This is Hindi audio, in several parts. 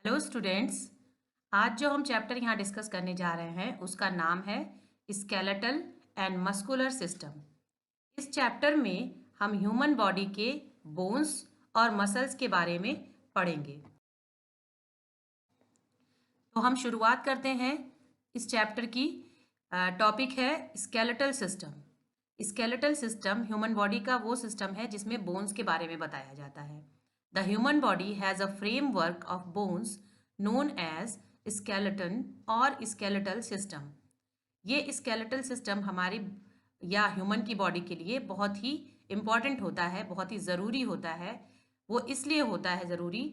Hello students. आज जो हम चैप्टर यहाँ डिस्कस करने जा रहे हैं उसका नाम है स्केलेटल एंड मस्कुलर सिस्टम। इस चैप्टर में हम ह्यूमन बॉडी के बोन्स और मसल्स के बारे में पढ़ेंगे। तो हम शुरुआत करते हैं इस चैप्टर की। टॉपिक है skeletal system. Skeletal system human body का वो सिस्टम है जिसमें बोन्स के बारे में बताया जाता है। The human body has a framework of bones known as skeleton और स्केलेटल सिस्टम। ये स्केलेटल सिस्टम हमारी या ह्यूमन की बॉडी के लिए बहुत ही इम्पॉर्टेंट होता है, बहुत ही ज़रूरी होता है। वो इसलिए होता है ज़रूरी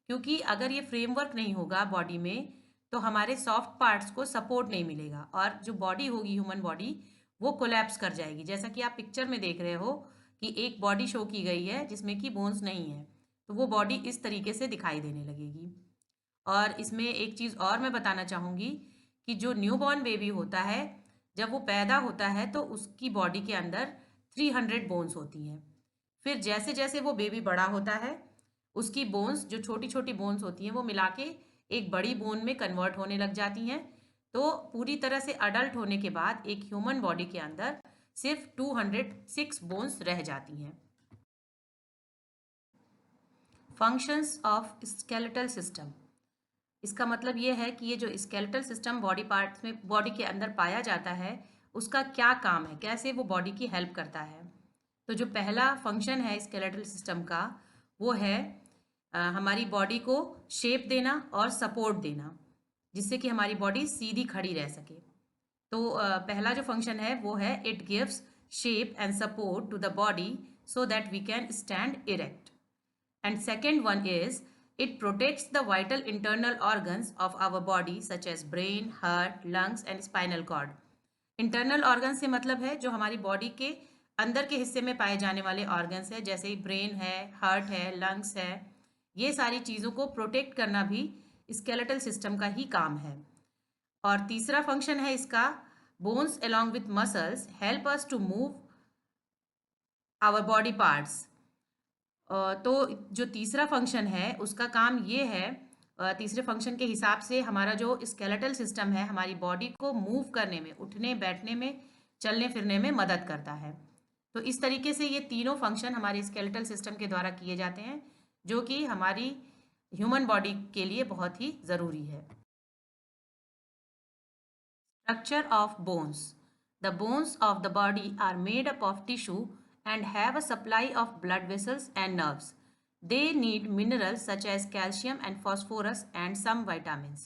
क्योंकि अगर ये फ्रेमवर्क नहीं होगा बॉडी में तो हमारे सॉफ्ट पार्ट्स को सपोर्ट नहीं मिलेगा और जो बॉडी होगी ह्यूमन बॉडी वो कोलैप्स कर जाएगी। जैसा कि आप पिक्चर में देख रहे हो कि एक बॉडी शो की गई है जिसमें कि बोन्स नहीं है, तो वो बॉडी इस तरीके से दिखाई देने लगेगी। और इसमें एक चीज़ और मैं बताना चाहूँगी कि जो न्यूबॉर्न बेबी होता है जब वो पैदा होता है तो उसकी बॉडी के अंदर 300 बोन्स होती हैं। फिर जैसे जैसे वो बेबी बड़ा होता है उसकी बोन्स जो छोटी छोटी बोन्स होती हैं वो मिला के एक बड़ी बोन में कन्वर्ट होने लग जाती हैं। तो पूरी तरह से अडल्ट होने के बाद एक ह्यूमन बॉडी के अंदर सिर्फ 206 बोन्स रह जाती हैं। Functions of skeletal system. इसका मतलब ये है कि ये जो स्केलेटल सिस्टम बॉडी पार्ट्स में बॉडी के अंदर पाया जाता है उसका क्या काम है, कैसे वो बॉडी की हेल्प करता है। तो जो पहला फंक्शन है स्केलेटल सिस्टम का वो है हमारी बॉडी को शेप देना और सपोर्ट देना, जिससे कि हमारी बॉडी सीधी खड़ी रह सके। तो पहला जो फंक्शन है वो है it gives shape and support to the body so that we can stand erect. And second one is it protects the vital internal organs of our body such as brain, heart, lungs and spinal cord. Internal organ से मतलब है जो हमारी बॉडी के अंदर के हिस्से में पाए जाने वाले ऑर्गन्स है, जैसे ब्रेन है, हार्ट है, लंग्स है। ये सारी चीज़ों को प्रोटेक्ट करना भी स्केलेटल सिस्टम का ही काम है। और तीसरा फंक्शन है इसका bones along with muscles help us to move our body parts। तो जो तीसरा फंक्शन है उसका काम ये है, तीसरे फंक्शन के हिसाब से हमारा जो स्केलेटल सिस्टम है हमारी बॉडी को मूव करने में, उठने बैठने में, चलने फिरने में मदद करता है। तो इस तरीके से ये तीनों फंक्शन हमारे स्केलेटल सिस्टम के द्वारा किए जाते हैं जो कि हमारी ह्यूमन बॉडी के लिए बहुत ही ज़रूरी है। Structure of bones. The bones of the body are made up of tissue and have a supply of blood vessels and nerves. They need minerals such as calcium and phosphorus and some vitamins.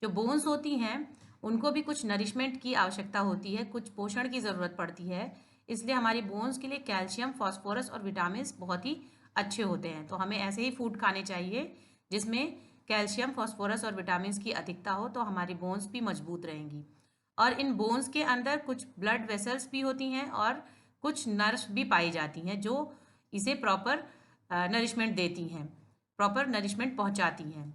जो बोन्स होती हैं उनको भी कुछ नरिशमेंट की आवश्यकता होती है, कुछ पोषण की ज़रूरत पड़ती है। इसलिए हमारी बोन्स के लिए कैल्शियम, फॉस्फोरस और विटामिन्स बहुत ही अच्छे होते हैं। तो हमें ऐसे ही फूड खाने चाहिए जिसमें कैल्शियम, फॉस्फोरस और विटामिन्स की अधिकता हो, तो हमारी बोन्स भी मजबूत रहेंगी। और इन बोन्स के अंदर कुछ ब्लड वेसल्स भी होती हैं और कुछ नर्व्स भी पाई जाती हैं जो इसे प्रॉपर नरिशमेंट देती हैं, प्रॉपर नरिशमेंट पहुंचाती हैं।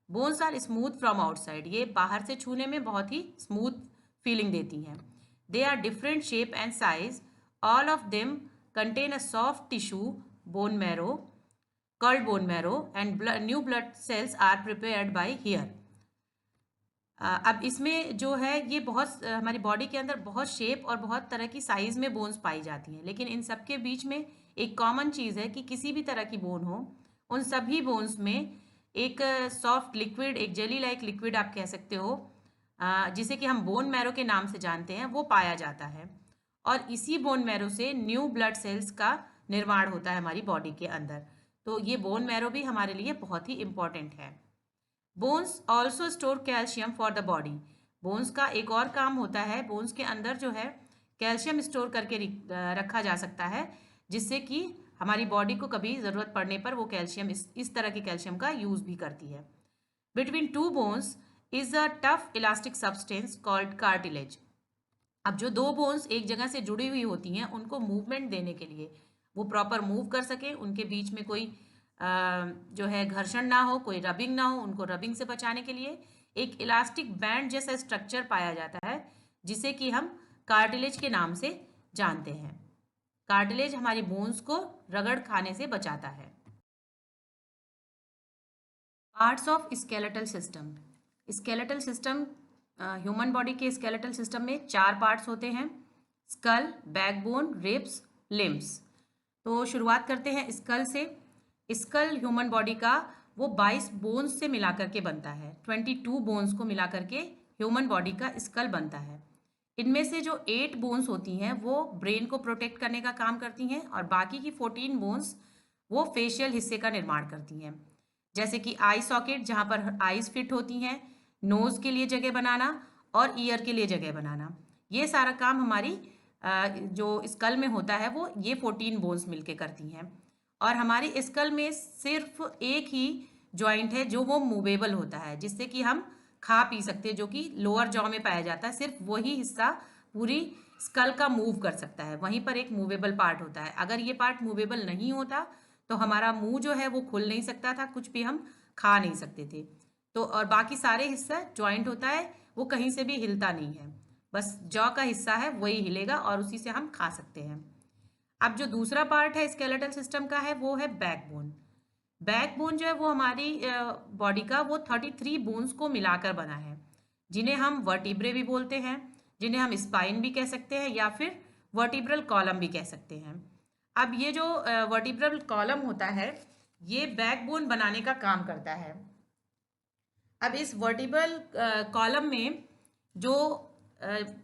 Bones are smooth from outside, ये बाहर से छूने में बहुत ही स्मूथ फीलिंग देती हैं। They are different shape and size, all of them contain a soft tissue bone marrow called bone marrow and new blood cells are prepared by here. अब इसमें जो है ये बहुत हमारी बॉडी के अंदर बहुत शेप और बहुत तरह की साइज में बोन्स पाई जाती हैं, लेकिन इन सब के बीच में एक कॉमन चीज़ है कि किसी भी तरह की बोन हो, उन सभी बोन्स में एक सॉफ्ट लिक्विड, एक जेली लाइक लिक्विड आप कह सकते हो, जिसे कि हम बोन मैरो के नाम से जानते हैं, वो पाया जाता है। और इसी बोन मैरो से न्यू ब्लड सेल्स का निर्माण होता है हमारी बॉडी के अंदर। तो ये बोन मैरो भी हमारे लिए बहुत ही इम्पॉर्टेंट है। Bones also store calcium for the body. Bones का एक और काम होता है, बोन्स के अंदर जो है कैल्शियम स्टोर करके रखा जा सकता है, जिससे कि हमारी बॉडी को कभी ज़रूरत पड़ने पर वो कैल्शियम इस तरह के कैल्शियम का यूज़ भी करती है। Between two bones is a tough elastic substance called cartilage. अब जो दो बोन्स एक जगह से जुड़ी हुई होती हैं उनको मूवमेंट देने के लिए, वो प्रॉपर मूव कर सके, उनके बीच में कोई जो है घर्षण ना हो, कोई रबिंग ना हो, उनको रबिंग से बचाने के लिए एक इलास्टिक बैंड जैसा स्ट्रक्चर पाया जाता है जिसे कि हम कार्टिलेज के नाम से जानते हैं। कार्टिलेज हमारी बोन्स को रगड़ खाने से बचाता है। Parts of skeletal system. Skeletal system, human body के स्केलेटल सिस्टम में 4 पार्ट्स होते हैं: स्कल, बैकबोन, रिब्स, लिम्स। तो शुरुआत करते हैं स्कल से। स्कल ह्यूमन बॉडी का वो 22 बोन्स से मिला करके बनता है। 22 बोन्स को मिला करके ह्यूमन बॉडी का स्कल बनता है। इनमें से जो 8 बोन्स होती हैं वो ब्रेन को प्रोटेक्ट करने का काम करती हैं, और बाकी की 14 बोन्स वो फेशियल हिस्से का निर्माण करती हैं। जैसे कि आई सॉकेट, जहाँ पर आईज फिट होती हैं, नोज के लिए जगह बनाना और ईयर के लिए जगह बनाना, ये सारा काम हमारी जो स्कल में होता है वो ये 14 बोन्स मिलके करती हैं। और हमारे स्कल में सिर्फ एक ही जॉइंट है जो वो मूवेबल होता है, जिससे कि हम खा पी सकते हैं, जो कि लोअर जॉ में पाया जाता है। सिर्फ वही हिस्सा पूरी स्कल का मूव कर सकता है, वहीं पर एक मूवेबल पार्ट होता है। अगर ये पार्ट मूवेबल नहीं होता तो हमारा मुंह जो है वो खुल नहीं सकता था, कुछ भी हम खा नहीं सकते थे। तो और बाकी सारे हिस्सा जॉइंट होता है वो कहीं से भी हिलता नहीं है, बस जॉ का हिस्सा है वही हिलेगा और उसी से हम खा सकते हैं। अब जो दूसरा पार्ट है स्केलेटल सिस्टम का है वो है बैकबोन। बैकबोन जो है वो हमारी बॉडी का वो 33 बोन्स को मिलाकर बना है, जिन्हें हम वर्टिब्रे भी बोलते हैं, जिन्हें हम स्पाइन भी कह सकते हैं या फिर वर्टिब्रल कॉलम भी कह सकते हैं। अब ये जो वर्टिब्रल कॉलम होता है ये बैकबोन बनाने का काम करता है। अब इस वर्टिब्रल कॉलम में जो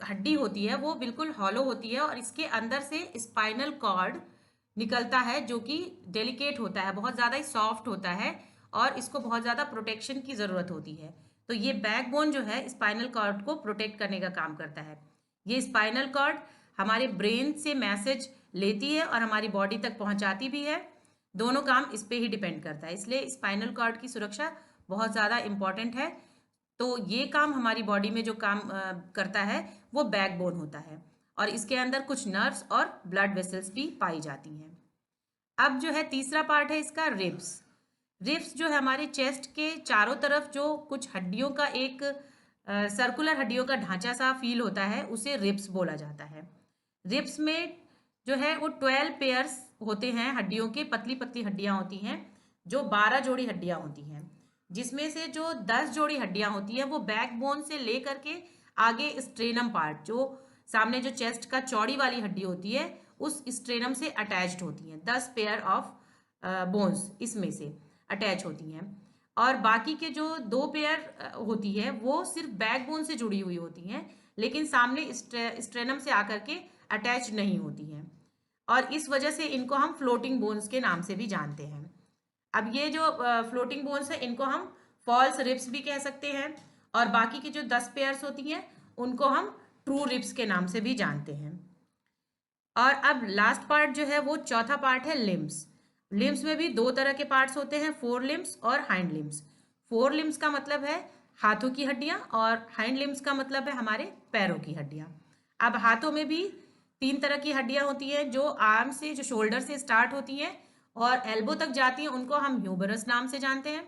हड्डी होती है वो बिल्कुल हॉलो होती है, और इसके अंदर से स्पाइनल कॉर्ड निकलता है जो कि डेलिकेट होता है, बहुत ज़्यादा ही सॉफ्ट होता है, और इसको बहुत ज़्यादा प्रोटेक्शन की ज़रूरत होती है। तो ये बैकबोन जो है स्पाइनल कॉर्ड को प्रोटेक्ट करने का काम करता है। ये स्पाइनल कॉर्ड हमारे ब्रेन से मैसेज लेती है और हमारी बॉडी तक पहुंचाती भी है। दोनों काम इस पे ही डिपेंड करता है, इसलिए स्पाइनल कॉर्ड की सुरक्षा बहुत ज़्यादा इम्पॉर्टेंट है। तो ये काम हमारी बॉडी में जो काम करता है वो बैकबोन होता है, और इसके अंदर कुछ नर्व्स और ब्लड वेसल्स भी पाई जाती हैं। अब जो है तीसरा पार्ट है इसका रिब्स। रिब्स जो है हमारे चेस्ट के चारों तरफ जो कुछ हड्डियों का एक सर्कुलर हड्डियों का ढांचा सा फील होता है उसे रिब्स बोला जाता है। रिब्स में जो है वो 12 पेयर्स होते हैं हड्डियों के, पतली पतली हड्डियां होती हैं जो 12 जोड़ी हड्डियां होती हैं, जिसमें से जो 10 जोड़ी हड्डियां होती हैं वो बैकबोन से लेकर के आगे स्ट्रेनम पार्ट, जो सामने जो चेस्ट का चौड़ी वाली हड्डी होती है उस स्ट्रेनम से अटैच्ड होती हैं। 10 पेयर ऑफ बोन्स इसमें से अटैच होती हैं, और बाकी के जो 2 पेयर होती है वो सिर्फ बैकबोन से जुड़ी हुई होती हैं, लेकिन सामने स्ट्रेनम से आकर के अटैच नहीं होती हैं, और इस वजह से इनको हम फ्लोटिंग बोन्स के नाम से भी जानते हैं। अब ये जो फ्लोटिंग बोन्स है इनको हम फॉल्स रिब्स भी कह सकते हैं, और बाकी की जो 10 पेयर्स होती हैं उनको हम ट्रू रिब्स के नाम से भी जानते हैं। और अब लास्ट पार्ट जो है वो चौथा पार्ट है लिम्स। लिम्स में भी 2 तरह के पार्ट्स होते हैं, फोर लिम्स और हाइंड लिम्स। फोर लिम्स का मतलब है हाथों की हड्डियां, और हाइंड लिम्स का मतलब है हमारे पैरों की हड्डियां। अब हाथों में भी 3 तरह की हड्डियां होती हैं जो आर्म से, जो शोल्डर से स्टार्ट होती हैं और एल्बो तक जाती हैं, उनको हम ह्यूमरस नाम से जानते हैं।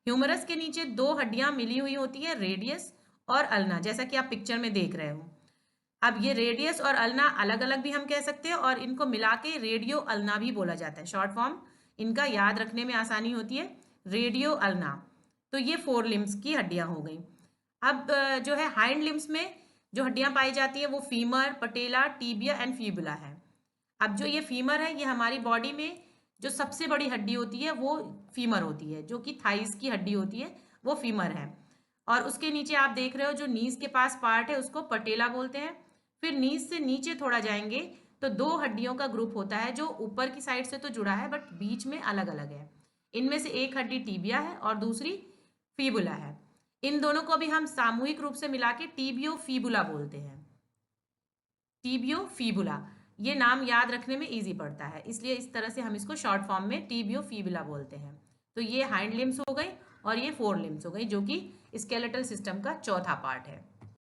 ह्यूमरस के नीचे 2 हड्डियां मिली हुई होती है, रेडियस और अल्ना, जैसा कि आप पिक्चर में देख रहे हो। अब ये रेडियस और अल्ना अलग अलग भी हम कह सकते हैं, और इनको मिला के रेडियो अल्ना भी बोला जाता है। शॉर्ट फॉर्म इनका याद रखने में आसानी होती है, रेडियो अल्ना। तो ये 4 लिम्स की हड्डियां हो गई। अब जो है हाइंड लिम्स में जो हड्डियां पाई जाती है वो फीमर, पटेला, टीबिया एंड फीबुला है। अब जो ये फीमर है ये हमारी बॉडी में जो सबसे बड़ी हड्डी होती है वो फीमर होती है, जो कि थाइस की हड्डी होती है वो फीमर है। और उसके नीचे आप देख रहे हो जो नीज के पास पार्ट है उसको पटेला बोलते हैं। फिर नीज से नीचे थोड़ा जाएंगे तो 2 हड्डियों का ग्रुप होता है जो ऊपर की साइड से तो जुड़ा है बट बीच में अलग अलग है। इनमें से एक हड्डी टीबिया है और दूसरी फीबुला है। इन दोनों को भी हम सामूहिक रूप से मिला के टीबियो फीबुला बोलते हैं। टीबियो फीबुला, ये नाम याद रखने में इजी पड़ता है, इसलिए इस तरह से हम इसको शॉर्ट फॉर्म में टीबियो फीबुला बोलते हैं। तो ये हाइंड लिम्स हो गई और ये 4 लिम्स हो गई, जो कि स्केलेटल सिस्टम का चौथा पार्ट है।